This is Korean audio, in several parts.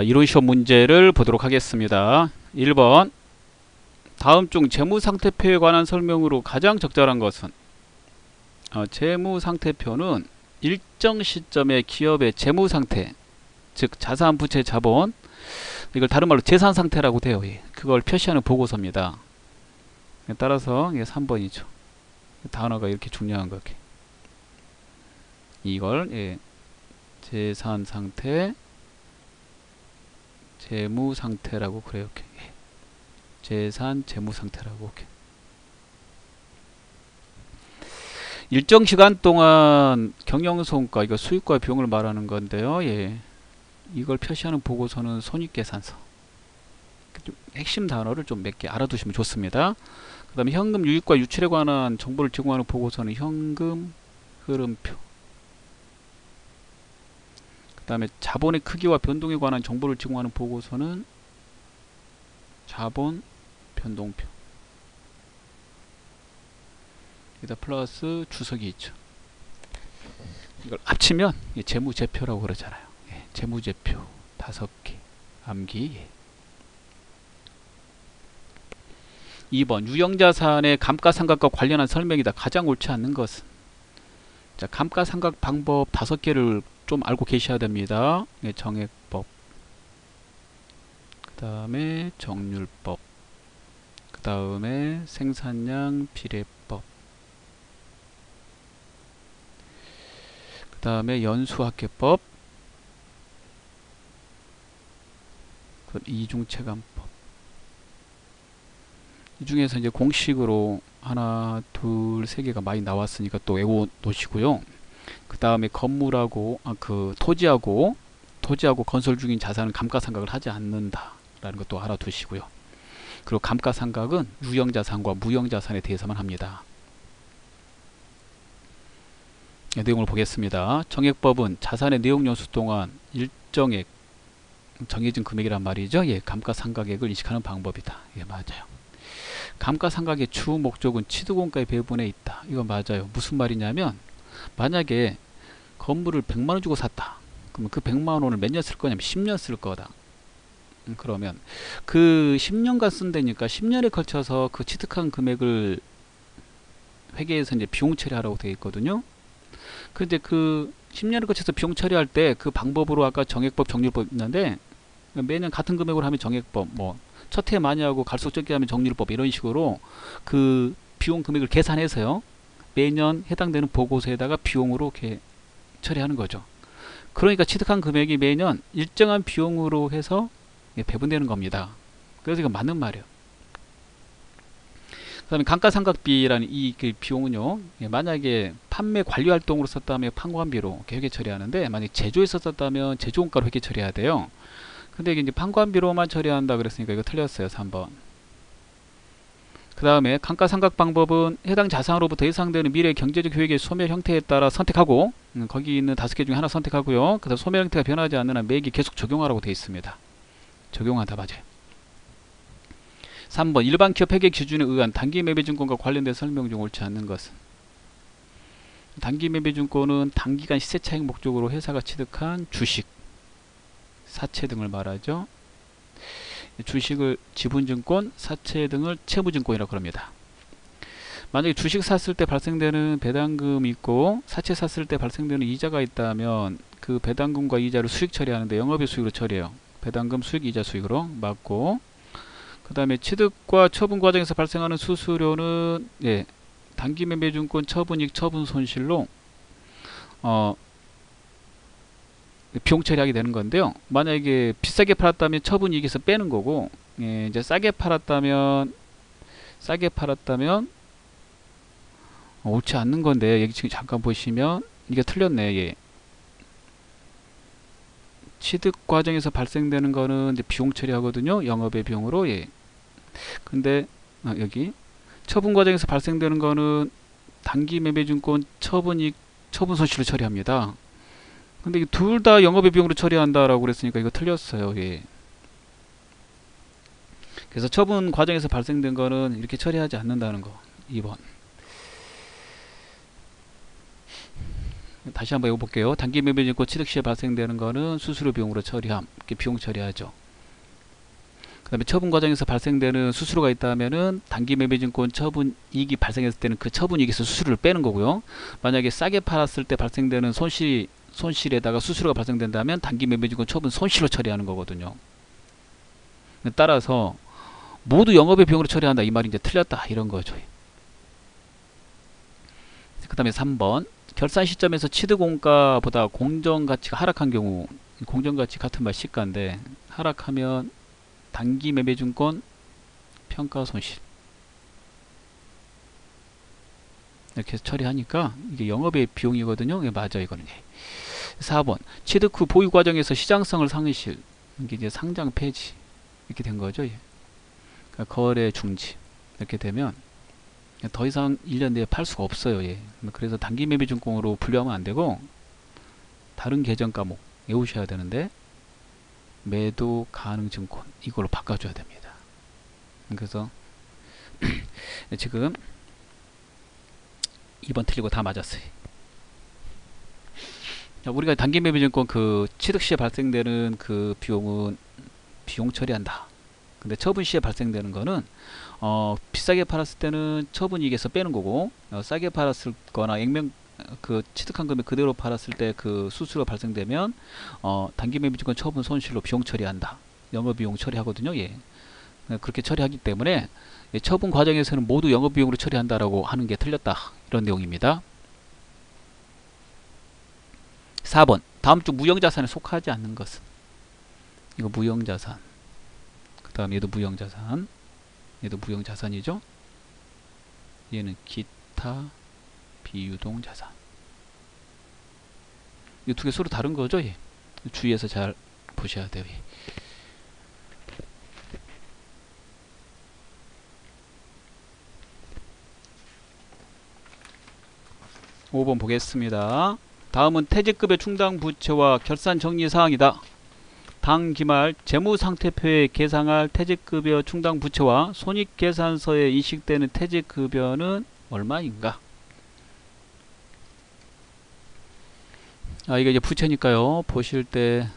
자, 이론 시험 문제를 보도록 하겠습니다. 1번. 다음 중 재무상태표에 관한 설명으로 가장 적절한 것은? 재무상태표는 일정 시점의 기업의 재무상태, 즉 자산, 부채, 자본, 이걸 다른 말로 재산상태라고 돼요. 그걸 표시하는 보고서입니다. 따라서 이게 3번이죠. 단어가 이렇게 중요한 거. 이걸 재산상태, 재무상태라고 그래요. 재산, 재무상태라고. 일정 시간 동안 경영손가, 이거 수익과 비용을 말하는 건데요. 이걸 표시하는 보고서는 손익계산서. 핵심 단어를 좀 몇 개 알아두시면 좋습니다. 그 다음에 현금 유입과 유출에 관한 정보를 제공하는 보고서는 현금 흐름표. 그 다음에 자본의 크기와 변동에 관한 정보를 제공하는 보고서는 자본 변동표. 여기다 플러스 주석이 있죠. 이걸 합치면 재무제표라고 그러잖아요. 재무제표 5개 암기. 2번 유형자산의 감가상각과 관련한 설명이다. 가장 옳지 않는 것은? 자, 감가상각 방법 5개를 좀 알고 계셔야 됩니다. 정액법, 그 다음에 정률법, 그 다음에 생산량 비례법, 그 다음에 연수학계법, 이중체감법. 이 중에서 이제 공식으로 하나, 둘, 세 개가 많이 나왔으니까 또 외워 놓으시고요. 그 다음에 건물하고 토지하고 건설 중인 자산은 감가상각을 하지 않는다라는 것도 알아두시고요. 그리고 감가상각은 유형자산과 무형자산에 대해서만 합니다. 내용을 보겠습니다. 정액법은 자산의 내용연수 동안 일정액 정해진 금액이란 말이죠. 감가상각액을 인식하는 방법이다. 맞아요. 감가상각의 주 목적은 취득원가의 배분에 있다. 이거 맞아요. 무슨 말이냐면, 만약에 건물을 100만원 주고 샀다. 그러면 그 100만원을 몇 년 쓸 거냐면 10년 쓸 거다. 그러면 그 10년간 쓴다니까 10년에 걸쳐서 그 취득한 금액을 회계에서 이제 비용 처리하라고 되어 있거든요. 근데 그 10년에 걸쳐서 비용 처리할 때 그 방법으로 아까 정액법, 정률법 있는데, 매년 같은 금액으로 하면 정액법, 첫 해 많이 하고 갈수록 적게 하면 정률법, 이런 식으로 그 비용 금액을 계산해서요, 매년 해당되는 보고서에다가 비용으로 이렇게 처리하는 거죠. 그러니까 취득한 금액이 매년 일정한 비용으로 해서 배분되는 겁니다. 그래서 이거 맞는 말이에요. 그 다음에 감가상각비라는 이 비용은요, 만약에 판매 관리 활동으로 썼다면 판관비로 회계 처리하는데, 만약에 제조에 썼다면 제조원가로 회계 처리해야 돼요. 근데 이게 이제 판관비로만 처리한다 그랬으니까 이거 틀렸어요. 3번. 그 다음에 감가상각 방법은 해당 자산으로부터 예상되는 미래 경제적 효익의 소멸 형태에 따라 선택하고, 거기 있는 5개 중에 하나 선택하고요. 그 다음 소멸 형태가 변하지 않는 한 매기 계속 적용하라고 되어 있습니다. 적용한다. 맞아요. 3번 일반 기업 회계 기준에 의한 단기 매매증권과 관련된 설명 중 옳지 않는 것은? 단기 매매증권은 단기간 시세 차익 목적으로 회사가 취득한 주식, 사채 등을 말하죠. 주식을 지분증권, 사채 등을 채무증권이라고 합니다. 만약에 주식 샀을 때 발생되는 배당금이 있고 사채 샀을 때 발생되는 이자가 있다면 그 배당금과 이자를 수익 처리하는데 영업의 수익으로 처리해요. 배당금 수익, 이자 수익으로 맞고, 그 다음에 취득과 처분 과정에서 발생하는 수수료는 단기 매매증권 처분이익, 처분 손실로 비용 처리하게 되는 건데요. 만약에 비싸게 팔았다면 처분이익에서 빼는 거고, 이제 싸게 팔았다면 옳지 않는 건데, 여기 지금 잠깐 보시면 이게 틀렸네. 취득 과정에서 발생되는 거는 이제 비용 처리하거든요. 영업의 비용으로. 근데 여기 처분 과정에서 발생되는 거는 단기 매매증권 처분이익, 처분 손실을 처리합니다. 근데 둘 다 영업의 비용으로 처리한다라고 그랬으니까 이거 틀렸어요. 그래서 처분 과정에서 발생된 거는 이렇게 처리하지 않는다는 거. 2번. 다시 한번 해볼게요. 단기 매매증권 취득 시에 발생되는 거는 수수료 비용으로 처리함. 이렇게 비용 처리하죠. 그 다음에 처분 과정에서 발생되는 수수료가 있다면은 단기 매매증권 처분 이익이 발생했을 때는 그 처분 이익에서 수수료를 빼는 거고요. 만약에 싸게 팔았을 때 발생되는 손실에다가 수수료가 발생된다면 단기 매매증권 처분 손실로 처리하는 거거든요. 따라서 모두 영업의 비용으로 처리한다 이 말이 이제 틀렸다 이런 거죠. 그 다음에 3번 결산 시점에서 취득원가보다 공정가치가 하락한 경우, 공정가치 같은 말 시가인데 하락하면 단기 매매증권 평가 손실 이렇게 해서 처리하니까 이게 영업의 비용이거든요. 예, 맞아 이거는. 4번 취득 후 보유 과정에서 시장성을 상실, 이게 이제 상장 폐지 이렇게 된 거죠. 예. 그러니까 거래 중지 이렇게 되면 더 이상 1년 내에 팔 수가 없어요. 예. 그래서 단기 매매증권으로 분류하면 안 되고 다른 계정 과목 외우셔야 되는데 매도 가능 증권 이걸로 바꿔줘야 됩니다. 그래서 지금 2번 틀리고 다 맞았어요. 우리가 단기 매매증권 그 취득 시에 발생되는 그 비용은 비용 처리한다. 근데 처분 시에 발생되는 거는 비싸게 팔았을 때는 처분 이익에서 빼는 거고 싸게 팔았을 거나 액면 그 취득한 금액 그대로 팔았을 때 그 수수료 발생되면 단기 매매증권 처분 손실로 비용 처리한다. 영업비용 처리하거든요. 예. 그렇게 처리하기 때문에 처분 과정에서는 모두 영업비용으로 처리한다라고 하는 게 틀렸다. 이런 내용입니다. 4번 다음 중 무형자산에 속하지 않는 것은 이거 무형자산 그 다음 얘도 무형자산 얘도 무형자산이죠. 얘는 기타 비유동자산 이 두 개 서로 다른 거죠. 예. 주의해서 잘 보셔야 돼요. 예. (5번) 보겠습니다. 다음은 퇴직급여 충당 부채와 결산 정리 사항이다. 당 기말 재무상태표에 계상할 퇴직급여 충당 부채와 손익계산서에 인식되는 퇴직급여는 얼마인가? 이게 이제 부채니까요. 보실 때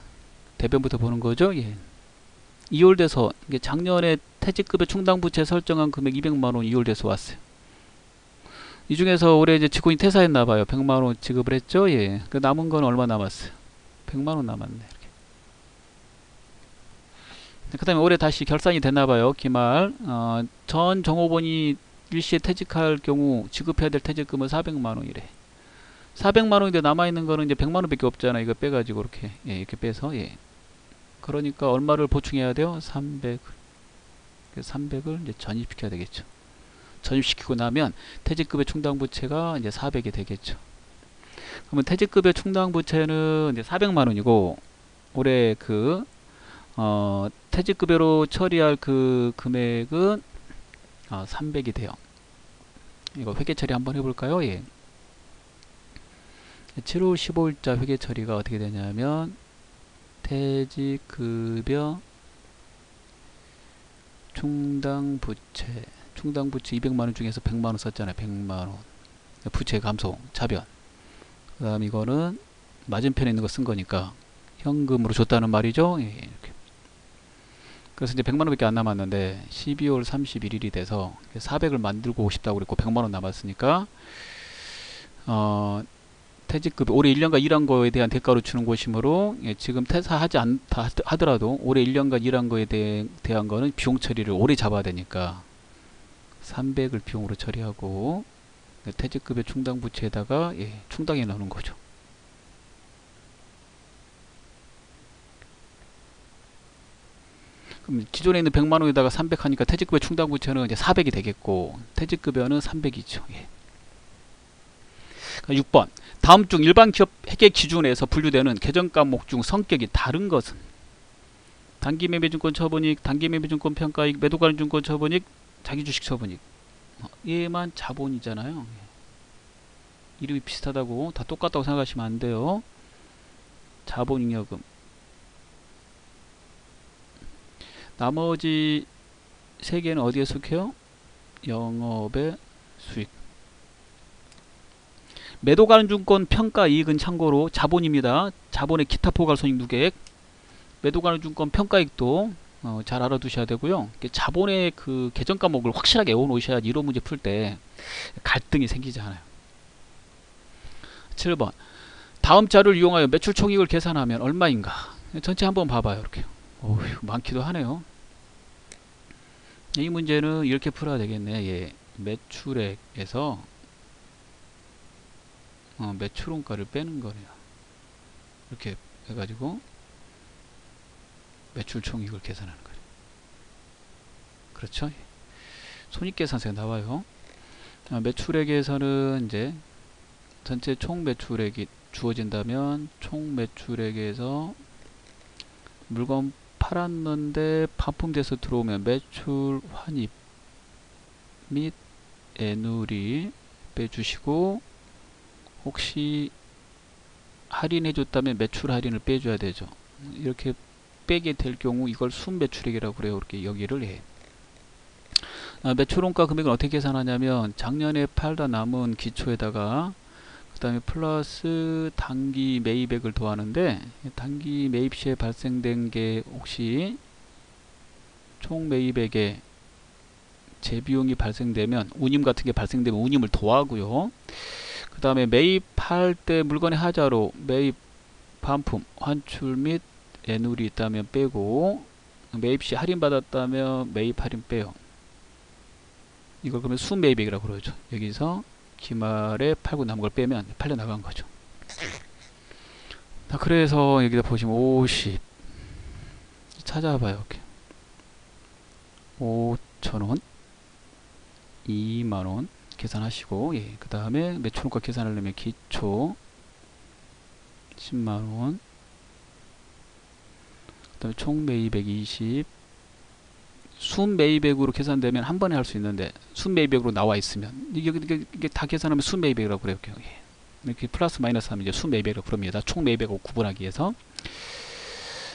대변부터 보는 거죠. 예. 이월돼서 이게 작년에 퇴직급여 충당 부채 설정한 금액 200만 원 이월돼서 왔어요. 이 중에서 올해 이제 직원이 퇴사했나 봐요. 100만 원 지급을 했죠. 예. 그 남은 건 얼마 남았어요? 100만 원 남았네. 그 다음에 올해 다시 결산이 됐나 봐요. 기말 전 종업원이 일시에 퇴직할 경우 지급해야 될 퇴직금은 400만 원이래. 400만 원인데 남아있는 거는 이제 100만 원밖에 없잖아. 이거 빼가지고 이렇게 이렇게 빼서 그러니까 얼마를 보충해야 돼요? 300. 300을 이제 전입시켜야 되겠죠. 전입시키고 나면 퇴직급여 충당부채가 이제 400이 되겠죠. 그러면 퇴직급여 충당부채는 이제 400만 원이고 올해 그 퇴직급여로 처리할 그 금액은 300이 돼요. 이거 회계 처리 한번 해볼까요? 예. 7월 15일자 회계 처리가 어떻게 되냐면 퇴직급여 충당부채 200만원 중에서 100만원 썼잖아요. 100만원 부채 감소 차변. 그 다음 이거는 맞은편에 있는 거 쓴 거니까 현금으로 줬다는 말이죠. 예, 이렇게. 그래서 이제 100만원 밖에 안 남았는데 12월 31일이 돼서 400을 만들고 싶다고 그랬고 100만원 남았으니까 퇴직급여 올해 1년간 일한 거에 대한 대가로 주는 것이므로 지금 퇴사하지 않다 하더라도 올해 1년간 일한 거에 대한 거는 비용 처리를 오래 잡아야 되니까 300을 비용으로 처리하고 퇴직급여 충당부채에다가 충당해 넣는 거죠. 그럼 기존에 있는 100만원에다가 300 하니까 퇴직급여 충당부채는 이제 400이 되겠고 퇴직급여는 300이죠. 6번 다음 중 일반 기업 회계 기준에서 분류되는 계정 과목 중 성격이 다른 것은 단기 매매증권 처분익, 단기 매매증권 평가익, 매도관증권 처분익, 자기주식 처분익. 얘만 자본이잖아요. 이름이 비슷하다고 다 똑같다고 생각하시면 안 돼요. 자본잉여금. 나머지 3개는 어디에 속해요? 영업의 수익. 매도가능증권 평가이익은 참고로 자본입니다. 자본의 기타 포괄손익 누계액, 매도가능증권 평가이익도 잘 알아두셔야 되고요. 자본의 그 계정 과목을 확실하게 외워 놓으셔야지 이런 문제 풀 때 갈등이 생기지 않아요. 7번 다음 자료를 이용하여 매출 총익을 계산하면 얼마인가? 전체 한번 봐봐요. 이렇게 많기도 하네요. 이 문제는 이렇게 풀어야 되겠네. 예. 매출액에서 매출원가를 빼는 거네요. 이렇게 해가지고 매출 총익을 계산하는 거예요. 그렇죠? 손익계산서에 나와요. 매출액에서는 이제 전체 총 매출액이 주어진다면 총 매출액에서 물건 팔았는데 반품돼서 들어오면 매출 환입 및 애누리 빼주시고, 혹시 할인해 줬다면 매출 할인을 빼줘야 되죠. 이렇게 빼게 될 경우 이걸 순매출액이라고 그래요. 이렇게 여기를 해. 매출원가 금액은 어떻게 계산하냐면 작년에 팔다 남은 기초에다가 그 다음에 플러스 단기 매입액을 더하는데, 단기 매입 시에 발생된 게 혹시 총 매입액에 재비용이 발생되면, 운임 같은 게 발생되면 운임을 더하고요. 그 다음에 매입할 때 물건의 하자로 매입 반품 환출 및 애누리 있다면 빼고, 매입 시 할인 받았다면 매입 할인 빼요. 이걸 그러면 순매입액이라고 그러죠. 여기서 기말에 팔고 남은 걸 빼면 팔려 나간 거죠. 그래서 여기다 보시면 50 찾아봐요. 이렇게 5,000원 2만원 계산하시고, 예, 그 다음에 매출원가 계산하려면 기초 10만원, 그 다음에 총 매입액 20, 순매입액으로 계산되면 한 번에 할 수 있는데 순매입액으로 나와 있으면 이게 다 계산하면 순매입액이라고 그래요. 예. 이렇게 플러스 마이너스 하면 이제 순매입액이라고 부릅니다. 총 매입액하고 구분하기 위해서.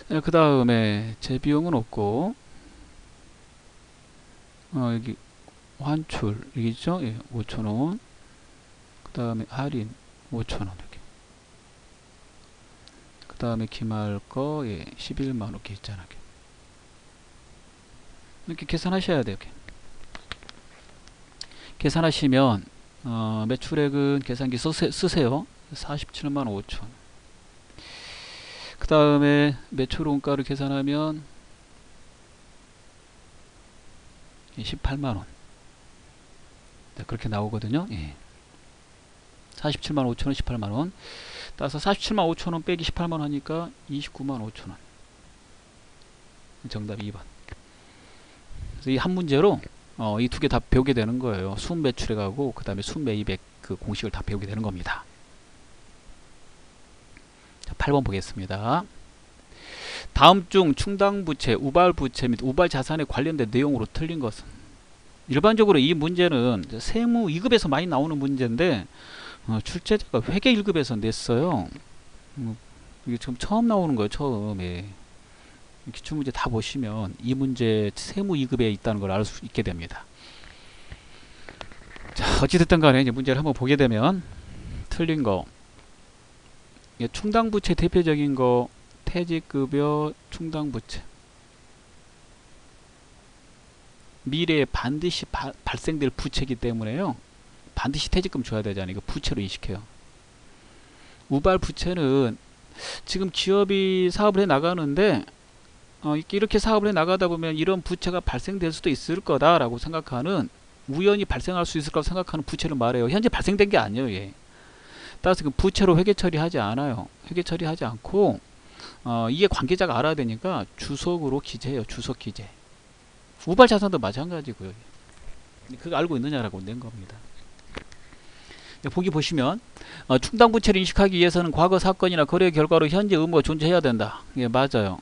그 다음에 재비용은 없고, 여기 환출 여기 있죠. 예, 5,000원. 그 다음에 할인 5,000원 이렇게. 그 다음에 기말 거, 예, 11만원 이렇게 있잖아. 이렇게 계산하셔야 돼요. 이렇게. 계산하시면 매출액은 계산기 쓰세요. 47만 5천. 그 다음에 매출원가를 계산하면 18만원. 네, 그렇게 나오거든요. 예. 47만 5천원 18만원. 따라서 47만 5천원 빼기 18만원 하니까 29만 5천원. 정답 2번. 그래서 이 한 문제로 이 두 개 다 배우게 되는 거예요. 순매출액하고 그 다음에 순매입액 그 공식을 다 배우게 되는 겁니다. 자, 8번 보겠습니다. 다음 중 충당부채, 우발부채 및 우발자산에 관련된 내용으로 틀린 것은? 일반적으로 이 문제는 세무 2급에서 많이 나오는 문제인데 출제자가 회계 1급에서 냈어요. 이게 지금 처음 나오는 거예요. 처음에. 기출문제 다 보시면 이 문제 세무 2급에 있다는 걸 알 수 있게 됩니다. 자, 어찌됐든 간에 이제 문제를 한번 보게 되면 틀린 거, 충당부채 대표적인 거 퇴직급여 충당부채, 미래에 반드시 발생될 부채이기 때문에요, 반드시 퇴직금 줘야 되잖아요. 이거 부채로 인식해요. 우발부채는 지금 기업이 사업을 해 나가는데 이렇게 사업을 해 나가다 보면 이런 부채가 발생될 수도 있을 거다라고 생각하는, 우연히 발생할 수 있을 거라고 생각하는 부채를 말해요. 현재 발생된 게 아니에요. 예. 따라서 그 부채로 회계 처리하지 않아요. 회계 처리하지 않고 이게 관계자가 알아야 되니까 주석으로 기재해요. 주석 기재. 우발 자산도 마찬가지고요. 그거 알고 있느냐라고 낸 겁니다. 보기 보시면 충당부채를 인식하기 위해서는 과거 사건이나 거래 결과로 현재 의무가 존재해야 된다. 예, 맞아요.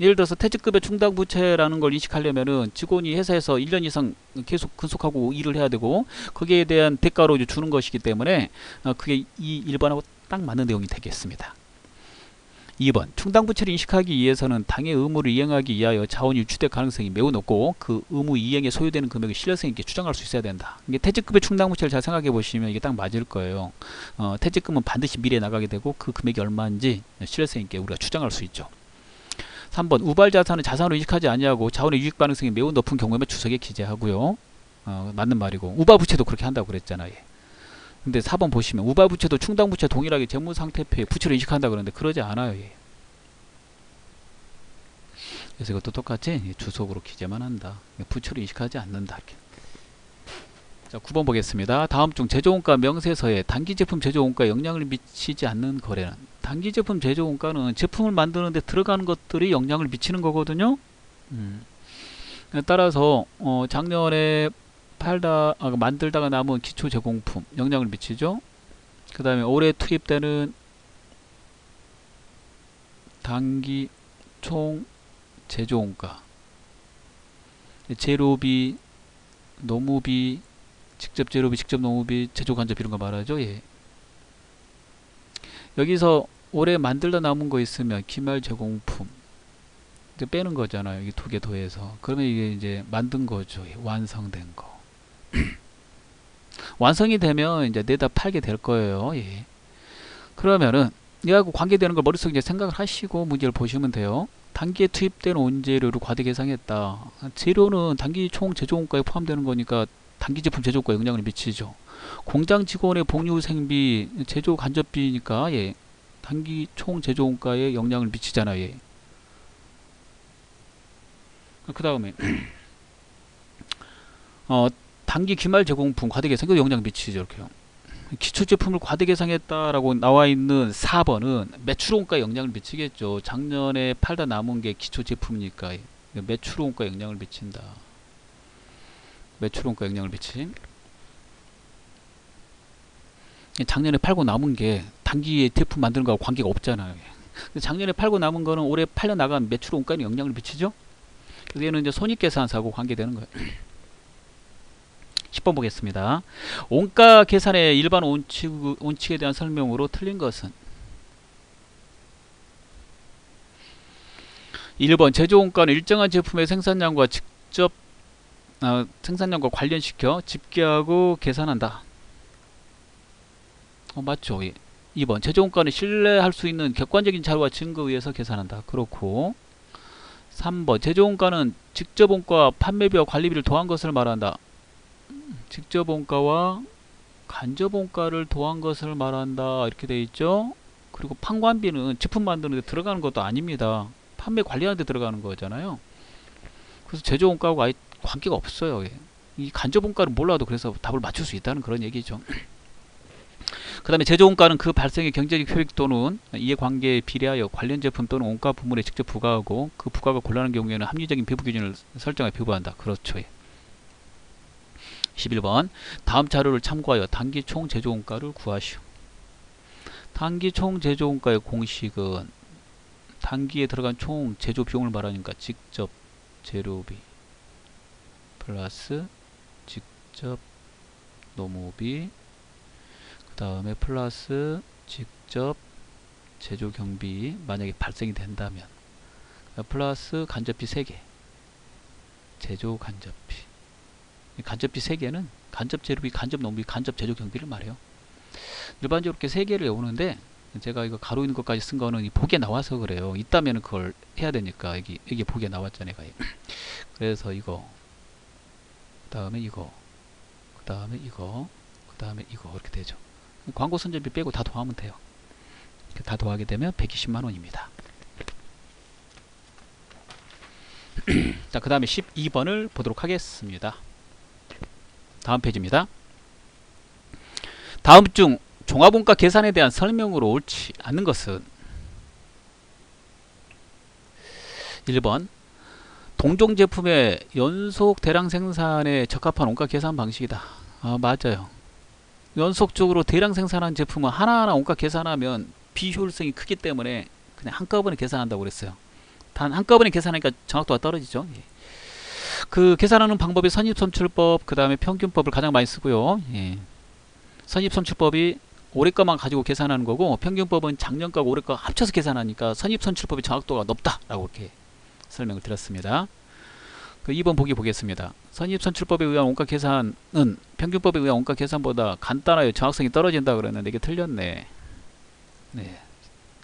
예를 들어서 퇴직급여 충당부채라는 걸 인식하려면은 직원이 회사에서 1년 이상 계속 근속하고 일을 해야 되고 거기에 대한 대가로 이제 주는 것이기 때문에 그게 이 1번하고 딱 맞는 내용이 되겠습니다. 2번 충당부채를 인식하기 위해서는 당의 의무를 이행하기 위하여 자원이 유출될 가능성이 매우 높고 그 의무 이행에 소요되는 금액을 신뢰성 있게 추정할 수 있어야 된다. 이게 퇴직금의 충당부채를 잘 생각해 보시면 이게 딱 맞을 거예요. 퇴직금은 반드시 미래에 나가게 되고 그 금액이 얼마인지 신뢰성 있게 우리가 추정할 수 있죠. 3번 우발 자산은 자산으로 인식하지 아니하고 자원의 유익 가능성이 매우 높은 경우에만 주석에 기재하고요. 맞는 말이고 우발부채도 그렇게 한다고 그랬잖아요. 근데 4번 보시면 우발부채도 충당부채 동일하게 재무상태표에 부채로 인식한다 그러는데 그러지 않아요. 예. 그래서 이것도 똑같이 주석으로 기재만 한다. 부채로 인식하지 않는다. 이렇게. 자, 9번 보겠습니다. 다음 중 제조원가 명세서에 단기제품 제조원가에 영향을 미치지 않는 거래는, 단기제품 제조원가는 제품을 만드는데 들어가는 것들이 영향을 미치는 거거든요. 따라서 작년에 만들다가 남은 기초 제공품 영향을 미치죠. 그 다음에 올해 투입되는 단기 총 제조원가, 재료비, 노무비, 직접 재료비, 직접 노무비, 제조 간접 이런 거 말하죠. 예. 여기서 올해 만들다 남은 거 있으면 기말 제공품 이제 빼는 거잖아요. 여기 2개 더해서. 그러면 이게 이제 만든 거죠. 예. 완성된 거. 완성이 되면 이제 내다 팔게 될 거예요. 예. 그러면은 이하고 관계되는 걸 머릿속에 이제 생각을 하시고 문제를 보시면 돼요. 단기에 투입된 원재료를 과대 계상했다. 재료는 단기 총 제조원가에 포함되는 거니까 단기 제품 제조가에 영향을 미치죠. 공장 직원의 복리후생비, 제조 간접비니까 예, 단기 총 제조원가에 영향을 미치잖아요. 예. 그 다음에 단기 기말 제공품 과대 계상도 영향 미치죠. 이렇게요. 기초 제품을 과대 계상했다라고 나와 있는 4번은 매출원가에 영향을 미치겠죠. 작년에 팔다 남은 게 기초 제품이니까 매출원가에 영향을 미친다. 매출원가 영향을 미침. 작년에 팔고 남은 게 단기에 제품 만드는 거하고 관계가 없잖아요. 작년에 팔고 남은 거는 올해 팔려 나간 매출원가에 영향을 미치죠. 그래서 얘는 이제 손익계산서하고 관계되는 거예요. 10번 보겠습니다. 원가 계산의 일반 원칙에 대한 설명으로 틀린 것은 1번 제조원가는 일정한 제품의 생산량과 직접 생산량과 관련시켜 집계하고 계산한다. 맞죠. 2번 제조원가는 신뢰할 수 있는 객관적인 자료와 증거에 의해서 계산한다. 그렇고 3번 제조원가는 직접원가, 판매비와 관리비를 더한 것을 말한다. 직접원가와 간접원가를 더한 것을 말한다. 이렇게 되어 있죠. 그리고 판관비는 제품 만드는 데 들어가는 것도 아닙니다. 판매 관리하는 데 들어가는 거잖아요. 그래서 제조원가하고 아예 관계가 없어요. 이 간접원가를 몰라도 그래서 답을 맞출 수 있다는 그런 얘기죠. 그 다음에 제조원가는 그 발생의 경제적 효익 또는 이해관계에 비례하여 관련 제품 또는 원가 부문에 직접 부과하고 그 부과가 곤란한 경우에는 합리적인 배부 기준을 설정해 배부한다. 그렇죠. 11번 다음 자료를 참고하여 단기 총 제조원가를 구하시오. 단기 총 제조원가의 공식은 단기에 들어간 총 제조 비용을 말하니까 직접 재료비 플러스 직접 노무비 그 다음에 플러스 직접 제조 경비 만약에 발생이 된다면 플러스 간접비 3개 제조 간접비 간접비 3개는 간접 재료비, 간접 노무비, 간접 제조 경비를 말해요. 일반적으로 이렇게 3개를 외우는데 제가 이거 가로 있는 것까지 쓴 거는 이 복에 나와서 그래요. 있다면 그걸 해야 되니까 여기 복에 나왔잖아요. 그래서 이거 그 다음에 이거 그 다음에 이거 그 다음에 이거 이렇게 되죠. 광고 선전비 빼고 다 더하면 돼요. 이렇게 다 더하게 되면 120만원입니다. 자, 그 다음에 12번을 보도록 하겠습니다. 다음 페이지입니다. 다음 중 종합원가 계산에 대한 설명으로 옳지 않는 것은 1번 동종 제품의 연속 대량 생산에 적합한 원가 계산 방식이다. 맞아요. 연속적으로 대량 생산한 제품은 하나하나 원가 계산하면 비효율성이 크기 때문에 그냥 한꺼번에 계산한다고 그랬어요. 단 한꺼번에 계산하니까 정확도가 떨어지죠. 그 계산하는 방법이 선입선출법 그 다음에 평균법을 가장 많이 쓰고요. 선입선출법이 올해 거만 가지고 계산하는 거고, 평균법은 작년 거하고 올해 거 합쳐서 계산하니까 선입선출법의 정확도가 높다라고 이렇게 설명을 드렸습니다. 그 2번 보기 보겠습니다. 선입선출법에 의한 원가 계산은 평균법에 의한 원가 계산보다 간단하여 정확성이 떨어진다 그랬는데 이게 틀렸네. 네.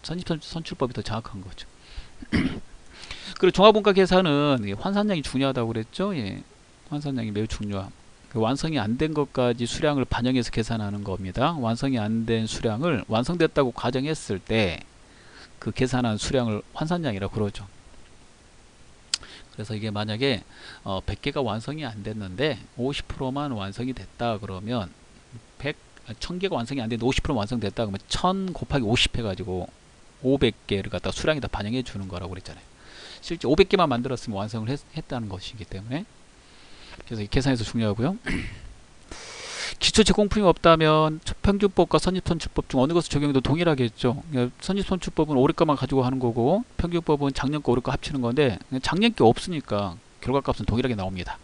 선입선출법이 더 정확한 거죠. 그리고 종합원가 계산은 환산량이 중요하다고 그랬죠. 예. 환산량이 매우 중요함. 완성이 안 된 것까지 수량을 반영해서 계산하는 겁니다. 완성이 안 된 수량을 완성됐다고 가정했을 때 그 계산한 수량을 환산량이라고 그러죠. 그래서 이게 만약에 100개가 완성이 안 됐는데 50%만 완성이 됐다 그러면 1000개가 완성이 안 됐는데 50% 완성됐다 그러면 1000 곱하기 50 해가지고 500개를 갖다 수량이 다 반영해 주는 거라고 그랬잖아요. 실제 500개만 만들었으면 완성을 했다는 것이기 때문에, 그래서 이 계산에서 중요하고요. 기초 제공품이 없다면 평균법과 선입선출법 중 어느 것을 적용해도 동일하겠죠. 선입선출법은 올해 거만 가지고 하는 거고, 평균법은 작년 거 올해 거 합치는 건데 작년 게 없으니까 결과값은 동일하게 나옵니다.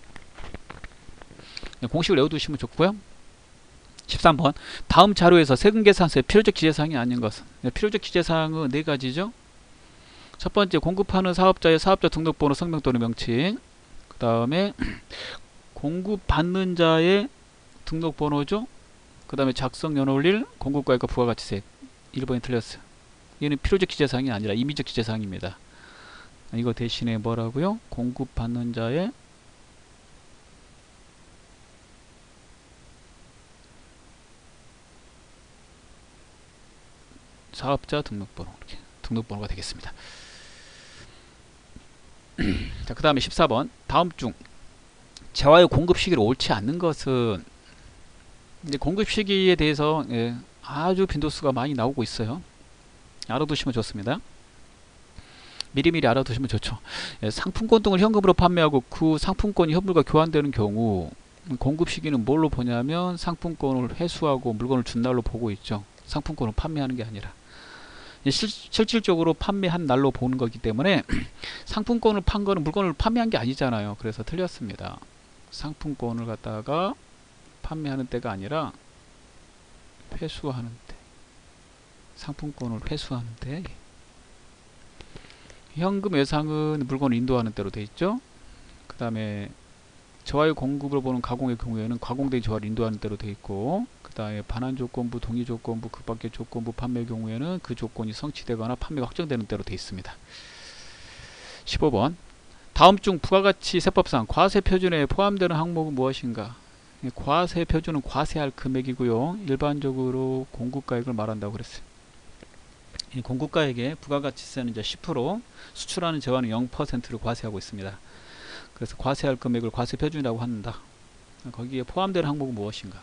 공식을 외워두시면 좋고요. 13번 다음 자료에서 세금 계산서의 필요적 기재사항이 아닌 것은. 필요적 기재사항은 네 가지죠. 첫 번째, 공급하는 사업자의 사업자 등록번호 성명 또는 명칭. 그 다음에 공급받는 자의 등록번호죠. 그 다음에 작성 연월일, 공급가액과 부가가치세. 1번이 틀렸어요. 이는 필요적 기재사항이 아니라 임의적 기재사항입니다. 이거 대신에 뭐라고요? 공급받는 자의 사업자 등록번호, 이렇게 등록번호가 되겠습니다. 자, 그 다음에 14번 다음 중 재화의 공급 시기를 옳지 않는 것은. 이제 공급 시기에 대해서 아주 빈도수가 많이 나오고 있어요. 알아두시면 좋습니다. 미리미리 알아두시면 좋죠. 상품권 등을 현금으로 판매하고 그 상품권이 현물과 교환되는 경우 공급 시기는 뭘로 보냐면 상품권을 회수하고 물건을 준 날로 보고 있죠. 상품권을 판매하는 게 아니라 실질적으로 판매한 날로 보는 거기 때문에 상품권을 판 거는 물건을 판매한 게 아니잖아요. 그래서 틀렸습니다. 상품권을 갖다가 판매하는 때가 아니라 회수하는 때, 상품권을 회수하는 때. 현금 외상은 물건을 인도하는 때로 되어 있죠. 그 다음에 저하의 공급을 보는 가공의 경우에는 가공된 저하를 인도하는 때로 되어 있고, 그 다음에 반환 조건부, 동의 조건부, 그 밖의 조건부 판매 경우에는 그 조건이 성취되거나 판매가 확정되는 때로 되어 있습니다. 15번 다음 중 부가가치 세법상 과세 표준에 포함되는 항목은 무엇인가? 과세 표준은 과세할 금액이고요. 일반적으로 공급가액을 말한다고 그랬어요. 이 공급가액에 부가가치세는 이제 10%, 수출하는 재화는 0%를 과세하고 있습니다. 그래서 과세할 금액을 과세 표준이라고 한다. 거기에 포함되는 항목은 무엇인가?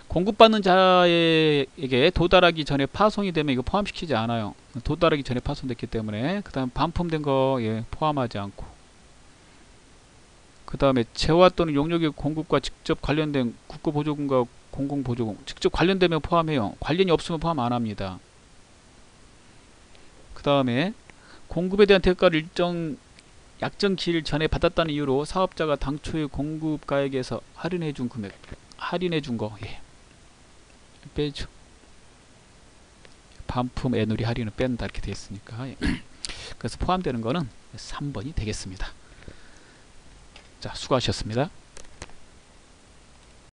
공급받는 자에게 도달하기 전에 파손이 되면 이거 포함시키지 않아요. 도달하기 전에 파손됐기 때문에. 그 다음 반품된 거 포함하지 않고, 그 다음에 재화 또는 용역의 공급과 직접 관련된 국고보조금과 공공보조금, 직접 관련되면 포함해요. 관련이 없으면 포함 안 합니다. 그 다음에 공급에 대한 대가를 약정 기일 전에 받았다는 이유로 사업자가 당초의 공급가액에서 할인해 준 금액, 할인해 준 거 빼죠. 반품 애누리 할인은 뺀다 이렇게 되어 있으니까. 그래서 포함되는 거는 3번이 되겠습니다. 자, 수고하셨습니다.